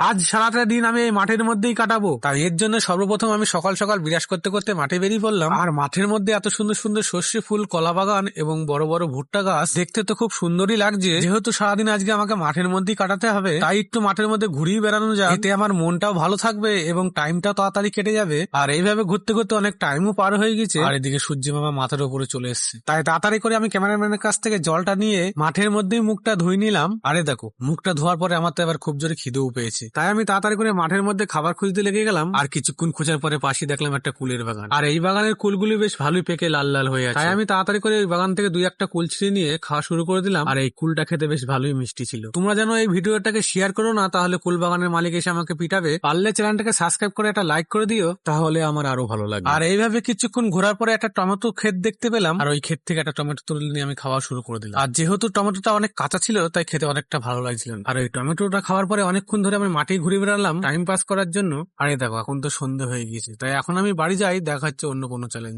আজ সারাটা দিন আমি এই মাঠের মধ্যেই কাটাবো। তাই এর জন্য সর্বপ্রথম আমি সকাল সকাল বিরাজ করতে করতে মাঠে বেরিয়ে পড়লাম। আর মাঠের মধ্যে এত সুন্দর সুন্দর সর্ষে ফুল, কলা বাগান এবং বড় বড় ভুট্টা গাছ দেখতে তো খুব সুন্দরই লাগছে। যেহেতু সারাদিন আজকে আমাকে মাঠের মধ্যেই কাটাতে হবে, তাই একটু মাঠের মধ্যে ঘুরিয়ে বেড়ানো যায়, এতে আমার মনটাও ভালো থাকবে এবং টাইমটাও তাড়াতাড়ি কেটে যাবে। আর এইভাবে ঘুরতে ঘুরতে অনেক টাইমও পার হয়ে গেছে। আর এদিকে সূর্য মামা মাথার উপরে চলে এসেছে, তাই তাড়াতাড়ি করে আমি ক্যামেরাম্যানের কাছ থেকে জলটা নিয়ে মাঠের মধ্যেই মুখটা ধুয়ে নিলাম। আরে দেখো, মুখটা ধোয়ার পরে আমার তো এবার খুব জোরে খিদেও পেয়েছে, তাই আমি তাড়াতাড়ি করে মাঠের মধ্যে খাবার খুঁজতে লেগে গেলাম। আর কিছুক্ষণ খোঁজার পরে পাশে দেখলাম একটা কুলের বাগান, আর এই বাগানের কুলগুলি বেশ ভালোই পেকে লাল লাল হয়ে আছে। তাই আমি তাড়াতাড়ি করে ওই বাগান থেকে দুই একটা কুল ছিঁড়ে নিয়ে খাওয়া শুরু করে দিলাম। আর এই কুলটা খেতে বেশ ভালোই মিষ্টি ছিল। তোমরা যেন এই ভিডিওটাকে শেয়ার করো না, তাহলে কুল বাগানের মালিক এসে আমাকে পিটাবে। পারলে চ্যানেলটাকে সাবস্ক্রাইব করে একটা লাইক করে দিও, তাহলে আমার আরো ভালো লাগবে। আর এইভাবে কিছুক্ষণ ঘোরার পরে একটা টমেটো ক্ষেত দেখতে পেলাম, আর ওই ক্ষেত থেকে একটা টমেটো তুলে নিয়ে আমি খাওয়া শুরু করে দিলাম। আর যেহেতু টমেটোটা অনেক কাঁচা ছিল, তাই খেতে অনেকটা ভালো লাগছিল। আর ওই টমেটোটা খাওয়ার পরে অনেকক্ষণ ধরে আমি মাঠে ঘুরে বেড়ালাম টাইম পাস করার জন্য। আরে দেখো, এখন তো সন্ধ্যে হয়ে গিয়েছে, তাই এখন আমি বাড়ি যাই। দেখা হচ্ছে অন্য কোনো চ্যালেঞ্জ।